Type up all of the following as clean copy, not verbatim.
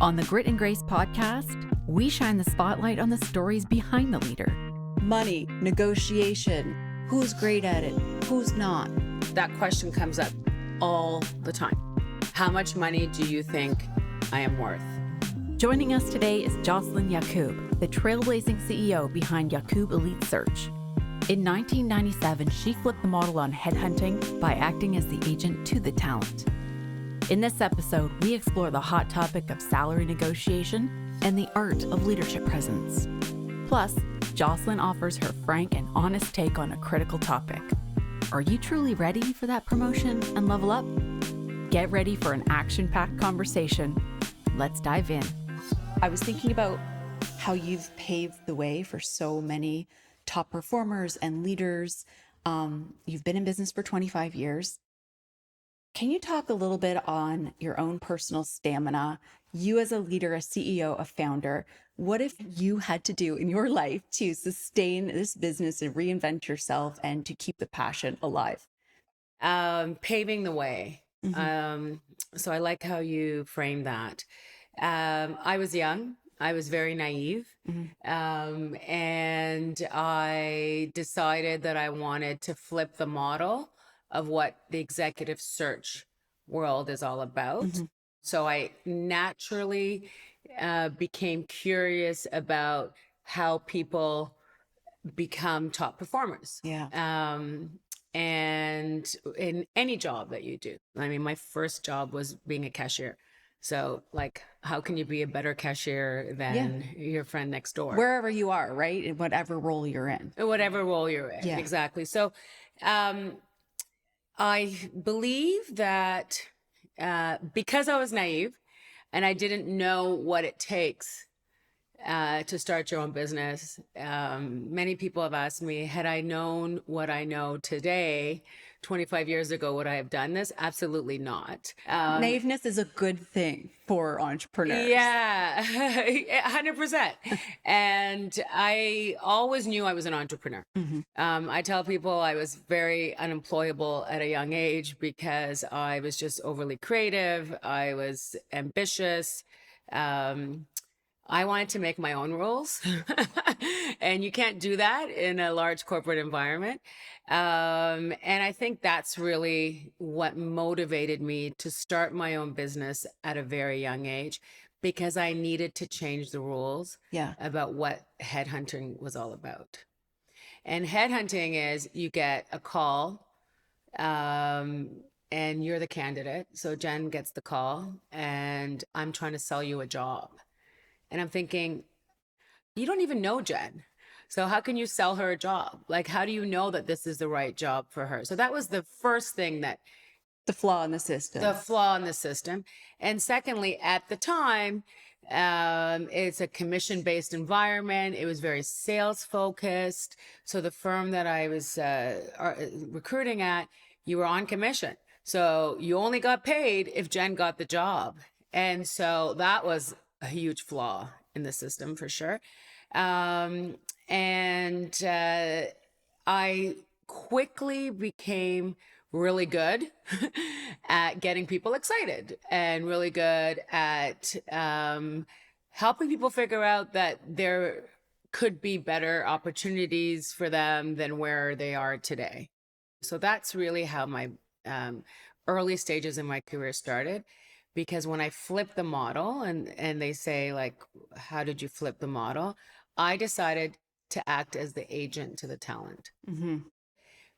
On the Grit and Grace podcast, we shine the spotlight on the stories behind the leader. Money, negotiation, who's great at it, who's not. That question comes up all the time. How much money do you think I am worth? Joining us today is Jocelyn Yacoub, the trailblazing CEO behind Yacoub Elite Search. In 1997, she flipped the model on headhunting by acting as the agent to the talent. In this episode, we explore the hot topic of salary negotiation and the art of leadership presence. Plus, Jocelyn offers her frank and honest take on a critical topic. Are you truly ready for that promotion and level up? Get ready for an action-packed conversation. Let's dive in. I was thinking about how you've paved the way for so many top performers and leaders. You've been in business for 25 years. Can you talk a little bit on your own personal stamina? You as a leader, a CEO, a founder, what if you had to do in your life to sustain this business and reinvent yourself and to keep the passion alive? Paving the way. Mm-hmm. So I like how you frame that. I was young. I was very naive. Mm-hmm. And I decided that I wanted to flip the model of what the executive search world is all about. Mm-hmm. So I naturally became curious about how people become top performers. Yeah. And in any job that you do. I mean, my first job was being a cashier. So like, how can you be a better cashier than your friend next door? Wherever you are, right? In whatever role you're in. Whatever role you're in. Yeah. Exactly. So I believe that because I was naive and I didn't know what it takes to start your own business, many people have asked me, had I known what I know today, 25 years ago, would I have done this? Absolutely not. Naiveness is a good thing for entrepreneurs. Yeah, 100%. And I always knew I was an entrepreneur. Mm-hmm. I tell people I was very unemployable at a young age because I was just overly creative. I was ambitious. I wanted to make my own rules, and you can't do that in a large corporate environment. And I think that's really what motivated me to start my own business at a very young age, because I needed to change the rules about what headhunting was all about. And headhunting is you get a call, and you're the candidate. So Jen gets the call, and I'm trying to sell you a job. And I'm thinking, you don't even know Jen. So how can you sell her a job? Like, how do you know that this is the right job for her? So that was the first thing that... The flaw in the system. The flaw in the system. And secondly, at the time, it's a commission-based environment. It was very sales-focused. So the firm that I was recruiting at, you were on commission. So you only got paid if Jen got the job. And so that was a huge flaw in the system for sure. And I quickly became really good at getting people excited and really good at helping people figure out that there could be better opportunities for them than where they are today. So that's really how my early stages in my career started. Because when I flipped the model and they say, like, how did you flip the model? I decided to act as the agent to the talent. Mm-hmm.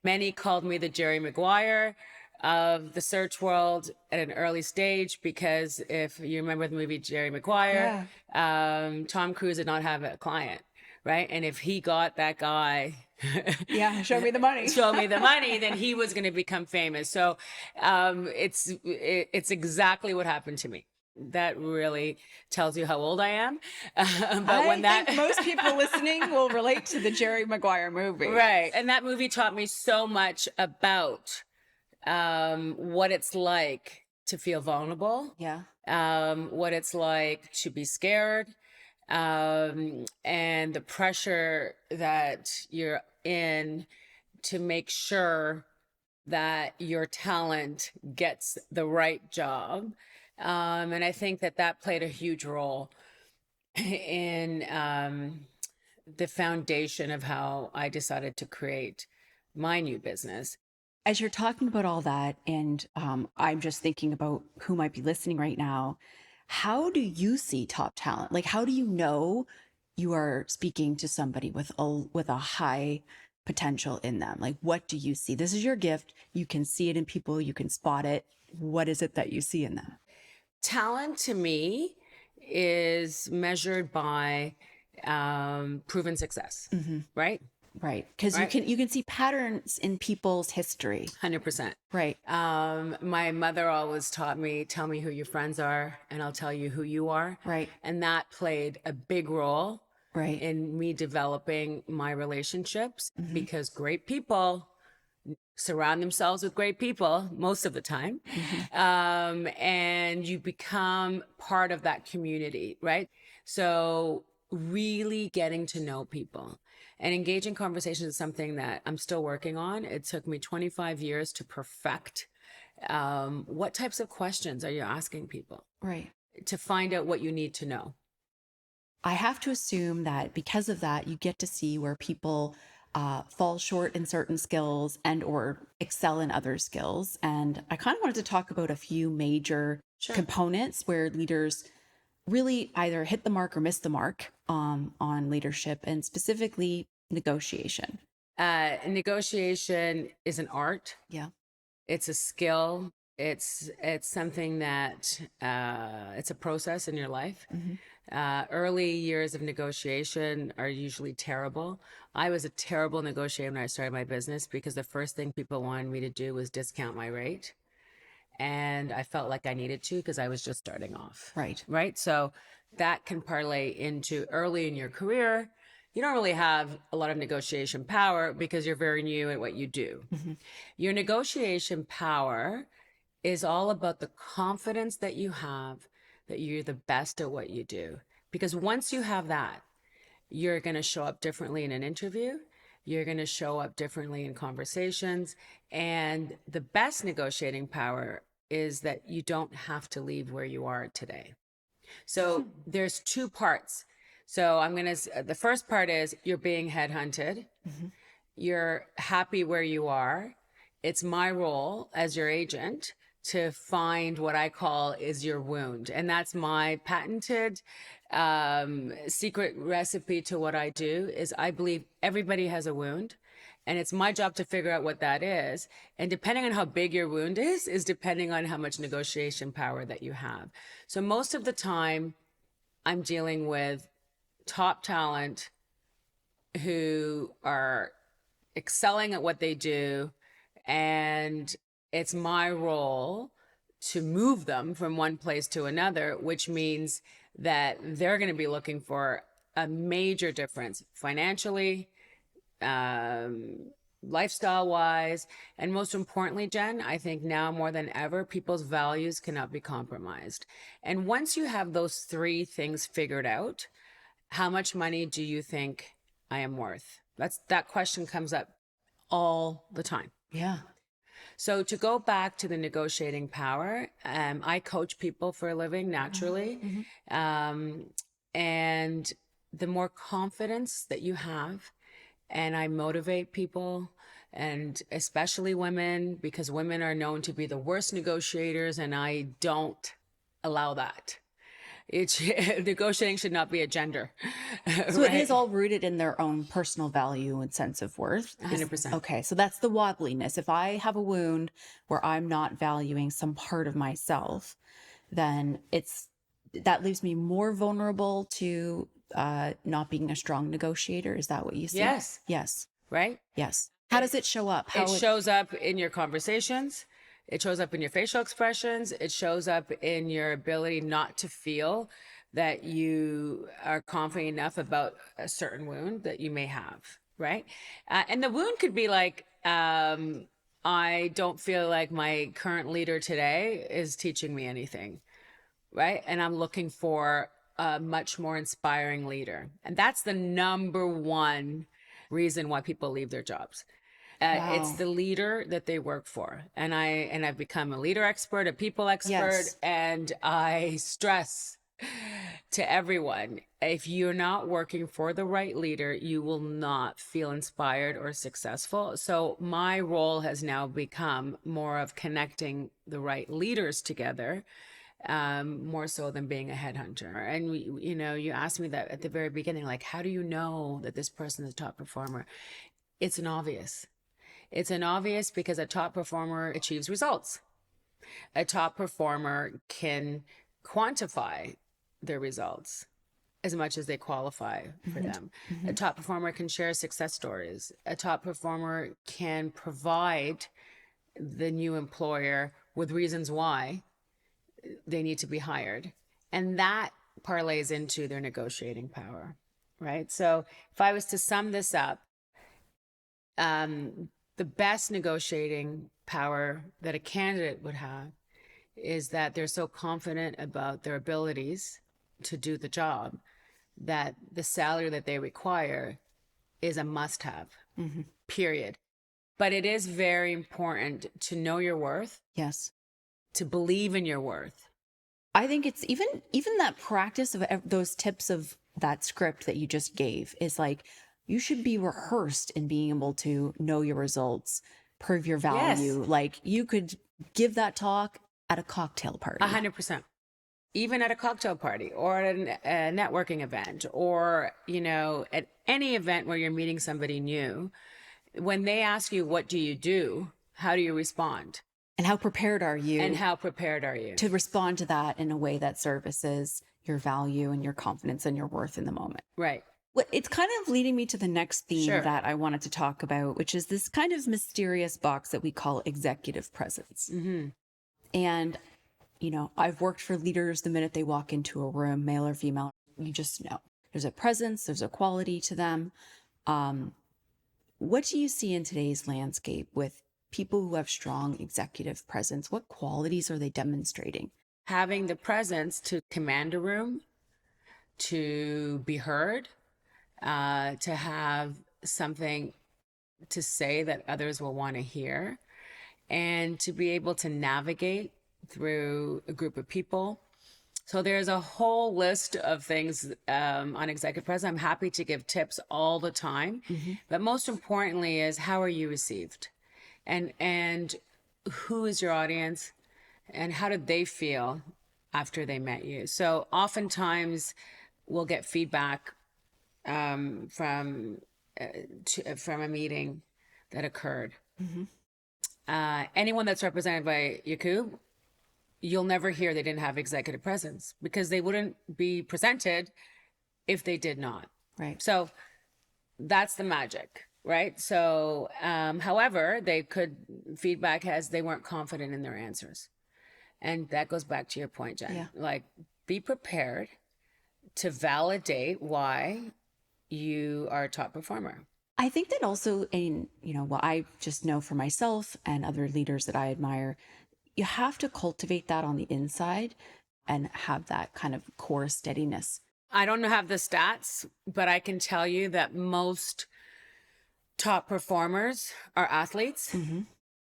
Many called me the Jerry Maguire of the search world at an early stage, because if you remember the movie Jerry Maguire, Tom Cruise did not have a client, right? And if he got that guy... show me the money. Show me the money, then he was going to become famous. So it's exactly what happened to me. That really tells you how old I am. But I think most people listening will relate to the Jerry Maguire movie. Right. And that movie taught me so much about what it's like to feel vulnerable. Yeah. What it's like to be scared. And the pressure that you're in to make sure that your talent gets the right job. And I think that that played a huge role in the foundation of how I decided to create my new business. As you're talking about all that, and I'm just thinking about who might be listening right now, how do you see top talent? Like, how do you know you are speaking to somebody with a high potential in them? Like, what do you see? This is your gift. You can see it in people. You can spot it. What is it that you see in them? Talent to me is measured by proven success, right? Right, because Right. you can see patterns in people's history. 100%. Right. My mother always taught me, tell me who your friends are, and I'll tell you who you are. Right. And that played a big role Right. in me developing my relationships because great people surround themselves with great people most of the time. And you become part of that community, right? So really getting to know people and engaging conversations is something that I'm still working on. It took me 25 years to perfect. What types of questions are you asking people Right. to find out what you need to know? I have to assume that because of that, you get to see where people fall short in certain skills and or excel in other skills. And I kind of wanted to talk about a few major Sure. components where leaders really either hit the mark or miss the mark on leadership, and specifically negotiation. Negotiation is an art. Yeah. It's a skill. It's something that it's a process in your life. Early years of negotiation are usually terrible. I was a terrible negotiator when I started my business because the first thing people wanted me to do was discount my rate. And I felt like I needed to because I was just starting off. Right. Right. So that can parlay into early in your career. You don't really have a lot of negotiation power because you're very new at what you do. Your negotiation power is all about the confidence that you have that you're the best at what you do. Because once you have that, you're going to show up differently in an interview. You're going to show up differently in conversations. And the best negotiating power is that you don't have to leave where you are today. So there's two parts. So the first part is you're being headhunted. You're happy where you are. It's my role as your agent to find what I call is your wound. And that's my patented secret recipe to what I do is I believe everybody has a wound. And it's my job to figure out what that is. And depending on how big your wound is depending on how much negotiation power that you have. So most of the time, I'm dealing with top talent who are excelling at what they do. And it's my role to move them from one place to another, which means that they're going to be looking for a major difference financially, lifestyle wise. And most importantly, Jen, I think now more than ever, people's values cannot be compromised. And once you have those three things figured out, how much money do you think I am worth? That question comes up all the time. Yeah. So to go back to the negotiating power, I coach people for a living naturally. And the more confidence that you have, and I motivate people, and especially women, because women are known to be the worst negotiators, and I don't allow that. Negotiating should not be a gender. So it is all rooted in their own personal value and sense of worth. 100%. Okay, so that's the wobbliness. If I have a wound where I'm not valuing some part of myself, then that leaves me more vulnerable to not being a strong negotiator. Is that what you see? Yes. Yes. Right? Yes. How does it show up? It shows up in your conversations. It shows up in your facial expressions. It shows up in your ability not to feel that you are confident enough about a certain wound that you may have, right? And the wound could be like, I don't feel like my current leader today is teaching me anything, right? And I'm looking for a much more inspiring leader. And that's the number one reason why people leave their jobs. It's Wow. the leader that they work for. And I've become a leader expert, a people expert, Yes. and I stress to everyone, if you're not working for the right leader, you will not feel inspired or successful. So my role has now become more of connecting the right leaders together, more so than being a headhunter. And you asked me that at the very beginning, like, how do you know that this person is a top performer? It's an obvious. It's an obvious because a top performer achieves results. A top performer can quantify their results as much as they qualify for them. A top performer can share success stories. A top performer can provide the new employer with reasons why they need to be hired. And that parlays into their negotiating power, right? So if I was to sum this up, the best negotiating power that a candidate would have is that they're so confident about their abilities to do the job that the salary that they require is a must have, period. But it is very important to know your worth, Yes. to believe in your worth. I think it's even that practice of those tips of that script that you just gave is like, you should be rehearsed in being able to know your results, prove your value. Yes. Like you could give that talk at a cocktail party. 100%. Even at a cocktail party or at a networking event, or, at any event where you're meeting somebody new, when they ask you, what do you do? How do you respond? And how prepared are you And how prepared are you? to respond to that in a way that services your value and your confidence and your worth in the moment? Right. It's kind of leading me to the next theme Sure. that I wanted to talk about, which is this kind of mysterious box that we call executive presence. And, I've worked for leaders the minute they walk into a room, male or female, you just know there's a presence, there's a quality to them. What do you see in today's landscape with people who have strong executive presence? What qualities are they demonstrating? Having the presence to command a room, to be heard, to have something to say that others will want to hear, and to be able to navigate through a group of people. So there's a whole list of things on executive presence. I'm happy to give tips all the time, but most importantly is, how are you received, and who is your audience, and how did they feel after they met you? So oftentimes we'll get feedback from a meeting that occurred. Anyone that's represented by Yacoub, you'll never hear they didn't have executive presence, because they wouldn't be presented if they did not. Right. So that's the magic, right? So, however, feedback has, they weren't confident in their answers. And that goes back to your point, Jen. Yeah. Like, be prepared to validate why you are a top performer. I think that also what I just know for myself and other leaders that I admire, you have to cultivate that on the inside and have that kind of core steadiness. I don't have the stats, but I can tell you that most top performers are athletes.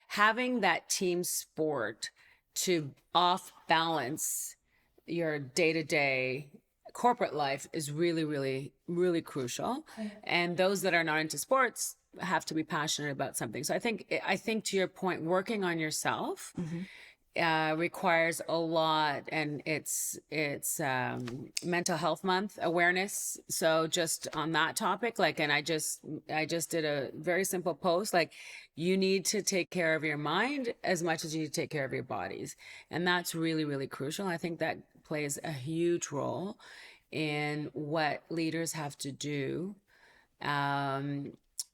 Having that team sport to off balance your day-to-day corporate life is really, really, really crucial. And those that are not into sports have to be passionate about something. So I think to your point, working on yourself requires a lot, and it's mental health month awareness. So just on that topic, and I just did a very simple post, you need to take care of your mind as much as you need to take care of your bodies. And that's really, really crucial. I think that plays a huge role in what leaders have to do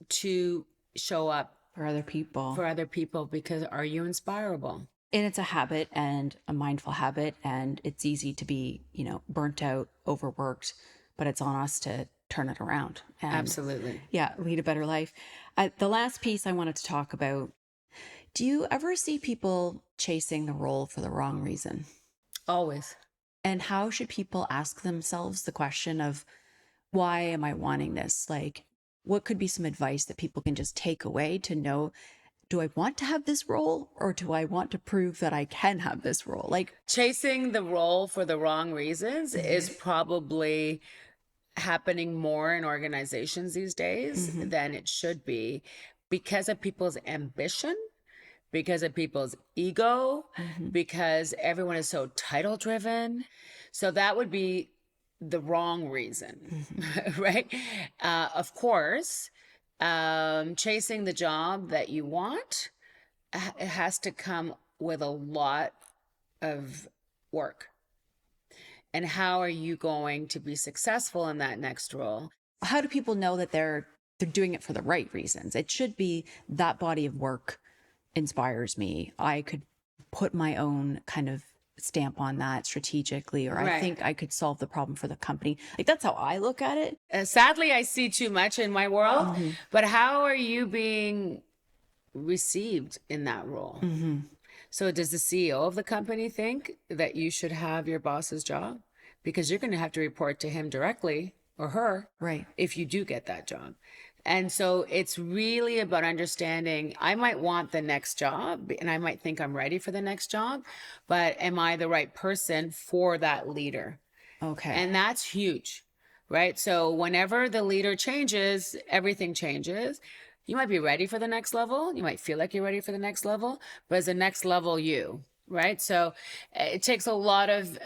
to show up For other people. Because are you inspirable? And it's a habit, and a mindful habit, and it's easy to be, burnt out, overworked, but it's on us to turn it around. And Absolutely. yeah, lead a better life. The last piece I wanted to talk about, do you ever see people chasing the role for the wrong reason? Always. And how should people ask themselves the question of, why am I wanting this? what could be some advice that people can just take away to know, do I want to have this role or do I want to prove that I can have this role? Like Chasing the role for the wrong reasons is probably happening more in organizations these days than it should be, because of people's ambition, because of people's ego, because everyone is so title driven. So that would be the wrong reason, right? Of course, chasing the job that you want, it has to come with a lot of work. And how are you going to be successful in that next role? how do people know that they're doing it for the right reasons? It should be that body of work inspires me. I could put my own kind of stamp on that strategically, or I Right. think I could solve the problem for the company. Like that's how I look at it. Sadly, I see too much in my world, but how are you being received in that role? So does the CEO of the company think that you should have your boss's job? Because you're going to have to report to him directly, or her, Right. if you do get that job. And so it's really about understanding, I might want the next job and I might think I'm ready for the next job, but am I the right person for that leader? Okay. And that's huge, right? So whenever the leader changes, everything changes. You might be ready for the next level. You might feel like you're ready for the next level, but is the next level you, right? So it takes a lot of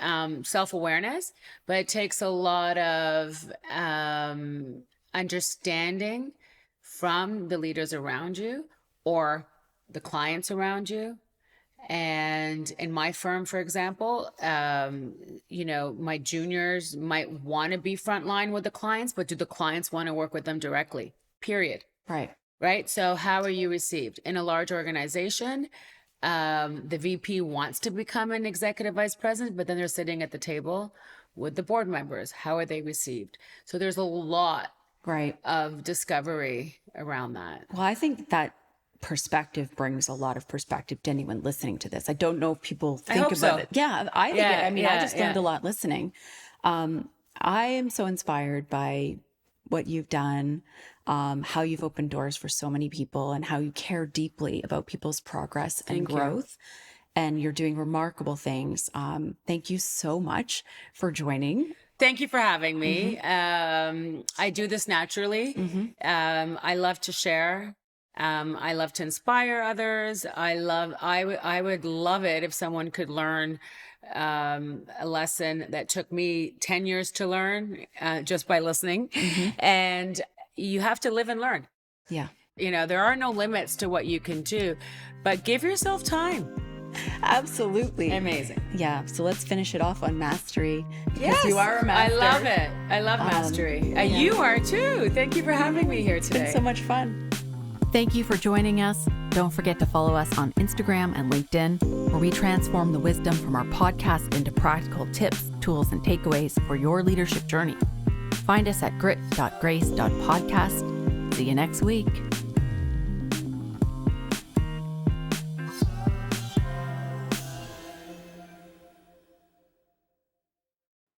self-awareness, but it takes a lot of understanding from the leaders around you or the clients around you. And in my firm, for example, my juniors might want to be frontline with the clients, but do the clients want to work with them directly? Period. Right? So how are you received? In a large organization, the VP wants to become an executive vice president, but then they're sitting at the table with the board members. How are they received? So there's a lot of discovery around that. Well, I think that perspective brings a lot of perspective to anyone listening to this. I don't know if people think hope about so. it. Yeah, I think I mean, I just learned a lot listening. I am so inspired by what you've done, how you've opened doors for so many people, and how you care deeply about people's progress and Thank you. growth. And you're doing remarkable things. Thank you so much for joining. Thank you for having me. I do this naturally. I love to share. I love to inspire others. I would love it if someone could learn a lesson that took me 10 years to learn just by listening. And you have to live and learn. Yeah. There are no limits to what you can do, but give yourself time. Absolutely. Amazing. Yeah. So let's finish it off on mastery. Because you are a master. I love it. I love mastery. You are too. Thank you for having me here today. It's been so much fun. Thank you for joining us. Don't forget to follow us on Instagram and LinkedIn, where we transform the wisdom from our podcast into practical tips, tools, and takeaways for your leadership journey. Find us at grit.grace.podcast. See you next week.